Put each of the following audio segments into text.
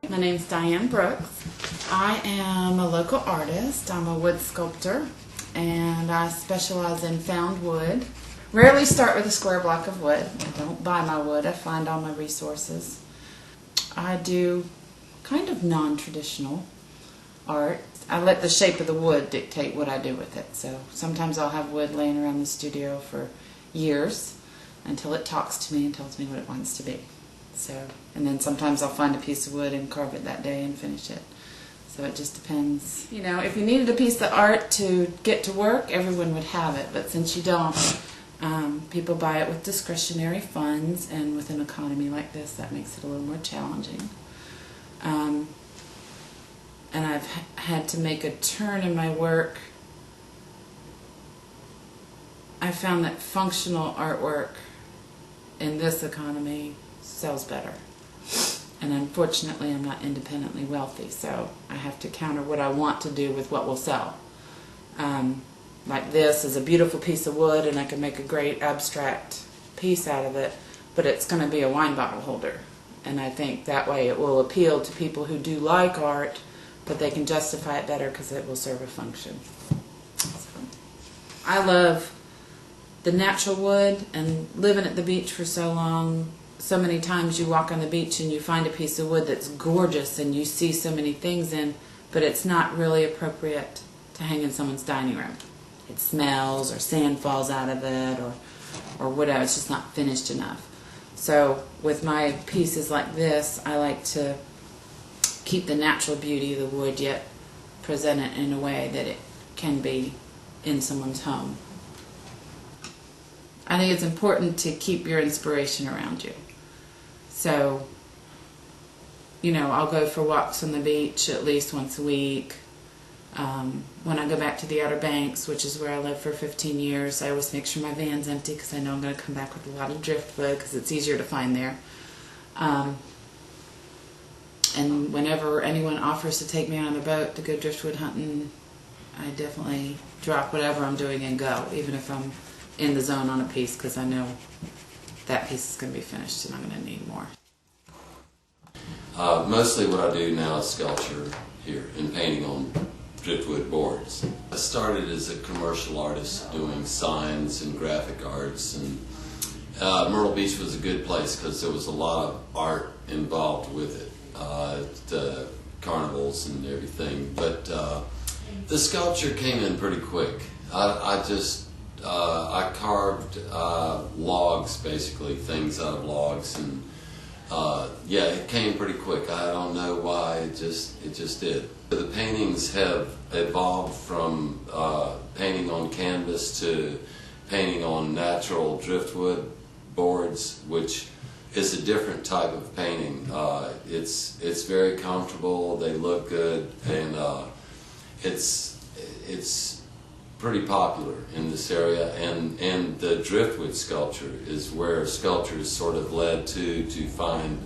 My name's Diane Brooks. I am a local artist. I'm a wood sculptor, and I specialize in found wood. Rarely start with a square block of wood. I don't buy my wood. I find all my resources. I do kind of non-traditional art. I let the shape of the wood dictate what I do with it. So sometimes I'll have wood laying around the studio for years until it talks to me and tells me what it wants to be. So, and then sometimes I'll find a piece of wood and carve it that day and finish it. So it just depends. You know, if you needed a piece of art to get to work, everyone would have it. But since you don't, people buy it with discretionary funds, and with an economy like this, that makes it a little more challenging. And I've had to make a turn in my work. I found that functional artwork in this economy sells better. And unfortunately, I'm not independently wealthy, so I have to counter what I want to do with what will sell. Like this is a beautiful piece of wood, and I can make a great abstract piece out of it, but it's going to be a wine bottle holder. And I think that way it will appeal to people who do like art, but they can justify it better because it will serve a function. So, I love the natural wood, and living at the beach for so long, so many times you walk on the beach and you find a piece of wood that's gorgeous and you see so many things in, but it's not really appropriate to hang in someone's dining room. It smells, or sand falls out of it, or whatever. It's just not finished enough. So with my pieces like this, I like to keep the natural beauty of the wood, yet present it in a way that it can be in someone's home. I think it's important to keep your inspiration around you. So, you know, I'll go for walks on the beach at least once a week. When I go back to the Outer Banks, which is where I lived for 15 years, I always make sure my van's empty because I know I'm going to come back with a lot of driftwood because it's easier to find there. And whenever anyone offers to take me on a boat to go driftwood hunting, I definitely drop whatever I'm doing and go, even if I'm in the zone on a piece, because I know that piece is going to be finished and I'm going to need more. Mostly what I do now is sculpture here and painting on driftwood boards. I started as a commercial artist doing signs and graphic arts, and Myrtle Beach was a good place because there was a lot of art involved with it, the carnivals and everything. But the sculpture came in pretty quick. I carved logs, basically, things out of logs, and yeah, it came pretty quick. I don't know why, it just did. The paintings have evolved from painting on canvas to painting on natural driftwood boards, which is a different type of painting. It's very comfortable, they look good, and it's pretty popular in this area, and the driftwood sculpture is where sculpture is sort of led to find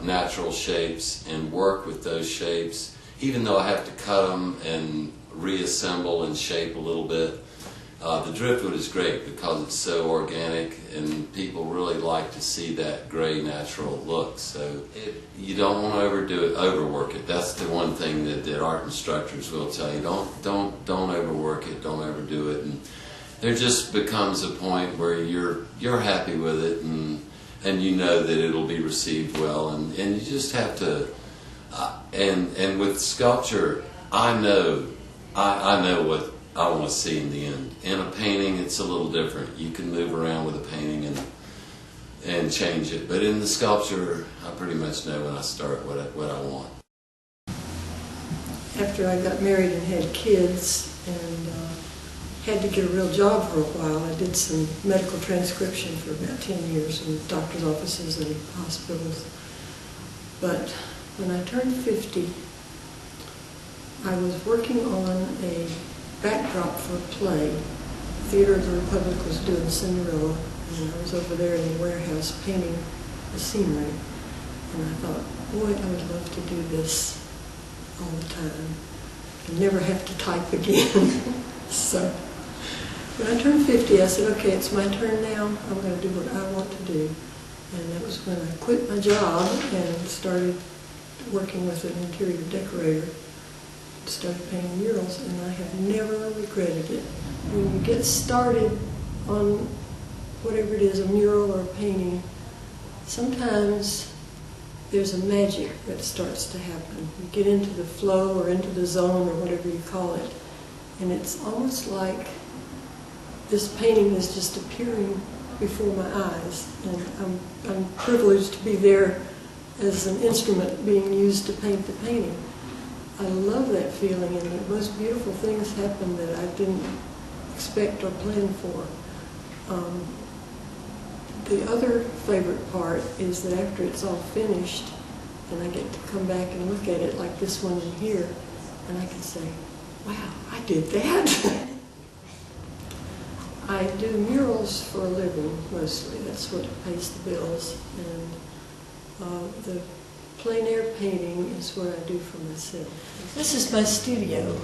natural shapes and work with those shapes, even though I have to cut them and reassemble and shape a little bit. The driftwood is great because it's so organic, and people really like to see that gray natural look. So you don't want to overwork it. That's the one thing that art instructors will tell you. Don't overwork it. Don't overdo it. And there just becomes a point where you're happy with it, and you know that it'll be received well, and you just have to. And with sculpture, I know what I want to see in the end. In a painting, it's a little different. You can move around with a painting and change it. But in the sculpture, I pretty much know when I start what I want. After I got married and had kids and had to get a real job for a while, I did some medical transcription for about 10 years in doctor's offices and hospitals. But when I turned 50, I was working on a backdrop for a play. Theater of the Republic was doing Cinderella, and I was over there in the warehouse painting the scenery. And I thought, boy, I would love to do this all the time and never have to type again. So when I turned 50, I said, okay, it's my turn now. I'm going to do what I want to do. And that was when I quit my job and started working with an interior decorator. Started painting murals, and I have never regretted it. When you get started on whatever it is, a mural or a painting, sometimes there's a magic that starts to happen. You get into the flow or into the zone or whatever you call it, and it's almost like this painting is just appearing before my eyes, and I'm privileged to be there as an instrument being used to paint the painting. I love that feeling, and the most beautiful things happen that I didn't expect or plan for. The other favorite part is that after it's all finished, and I get to come back and look at it like this one in here, and I can say, wow, I did that. I do murals for a living, mostly. That's what pays the bills. And the plein air painting is what I do for myself. This is my studio.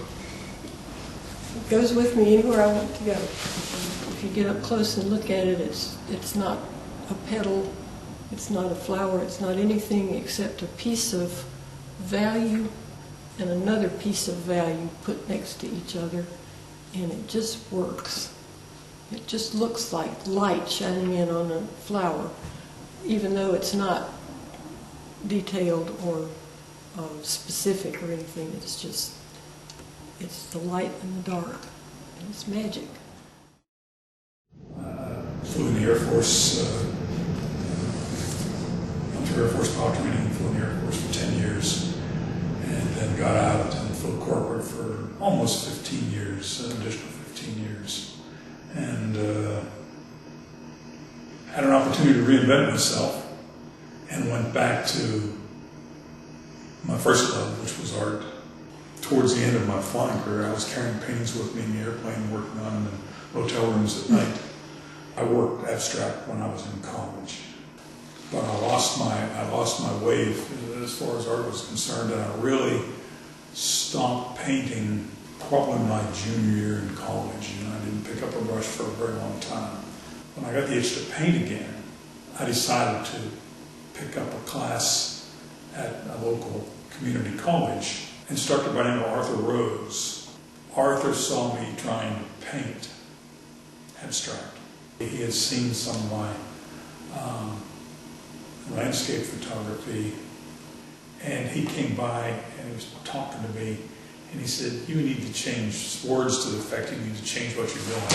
It goes with me anywhere I want to go. If you get up close and look at it, it's not a petal, it's not a flower, it's not anything except a piece of value and another piece of value put next to each other, and it just works. It just looks like light shining in on a flower, even though it's not detailed or specific or anything. It's the light and the dark, and it's magic. Flew in the Air Force, went through Air Force pilot training, flew in the Air Force for 10 years, and then got out and flew corporate for almost 15 years, an additional 15 years. And had an opportunity to reinvent myself and went back to my first love, which was art. Towards the end of my flying career, I was carrying paintings with me in the airplane, working on them in hotel rooms at night. I worked abstract when I was in college, but I lost my wave as far as art was concerned, and I really stopped painting probably my junior year in college, and I didn't pick up a brush for a very long time. When I got the itch to paint again, I decided to pick up a class at a local community college. Instructor by the name of Arthur Rose. Arthur saw me trying to paint abstract. He had seen some of my landscape photography, and he came by and he was talking to me, and he said, you need to change words to the effect, you need to change what you're doing.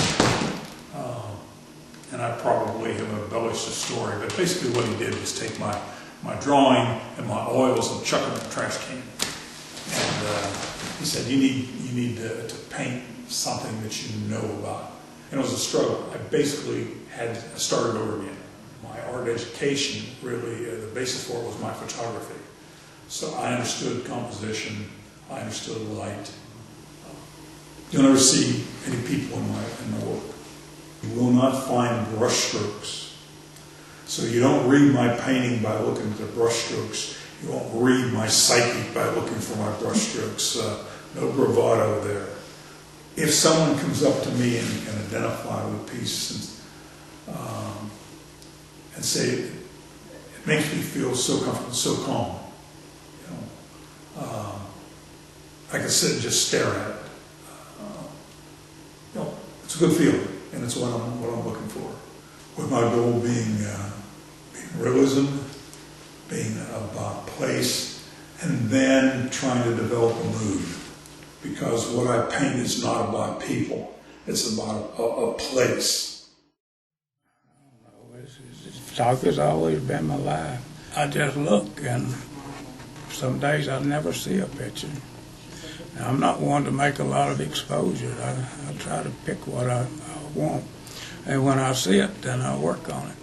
And I probably have embellished the story, but basically what he did was take my drawing and my oils and chuck them in the trash can. And he said, you need to paint something that you know about. And it was a struggle. I started over again. My art education, really, the basis for it was my photography. So I understood composition, I understood light. You'll never see any people in my work. You will not find brush strokes. So you don't read my painting by looking at the brush strokes. You won't read my psyche by looking for my brush strokes. No bravado there. If someone comes up to me and can identify with a piece and say, it makes me feel so comfortable, so calm, I can sit and just stare at it. It's a good feeling, and it's what I'm looking for. With my goal being realism, being about place, and then trying to develop a mood. Because what I paint is not about people, it's about a place. Photography's always been my life. I just look, and some days I never see a picture. Now, I'm not one to make a lot of exposure. I try to pick what I want, and when I see it, then I work on it.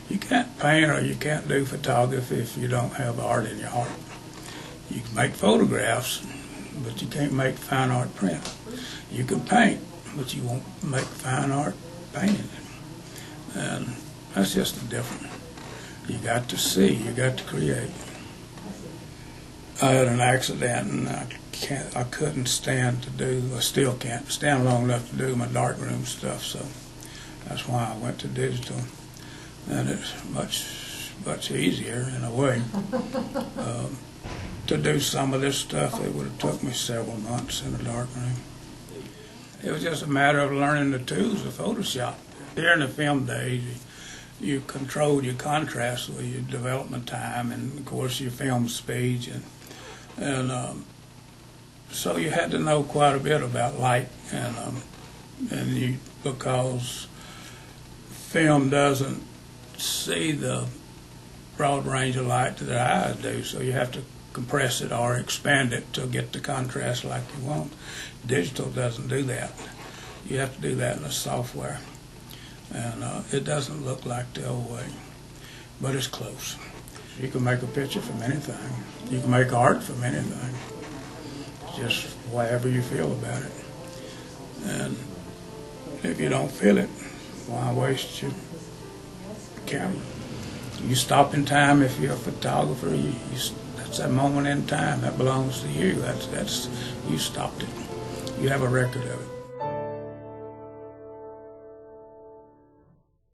You can't paint or you can't do photography if you don't have art in your heart. You can make photographs, but you can't make fine art print. You can paint, but you won't make fine art painting. And that's just the difference. You got to see, you got to create. I had an accident, and I couldn't stand to do, I still can't stand long enough to do my darkroom stuff, so that's why I went to digital. And it's much easier in a way. To do some of this stuff, it would have took me several months in the darkroom. It was just a matter of learning the tools of Photoshop. During the film days, you control your contrast with your development time and, of course, your film speeds. And so you had to know quite a bit about light, and because film doesn't see the broad range of light that the eyes do, so you have to compress it or expand it to get the contrast like you want. Digital doesn't do that. You have to do that in the software. And it doesn't look like the old way, but it's close. You can make a picture from anything. You can make art from anything. Just however you feel about it. And if you don't feel it, why waste your camera? You stop in time if you're a photographer. That's that moment in time that belongs to you. That's you stopped it. You have a record of it.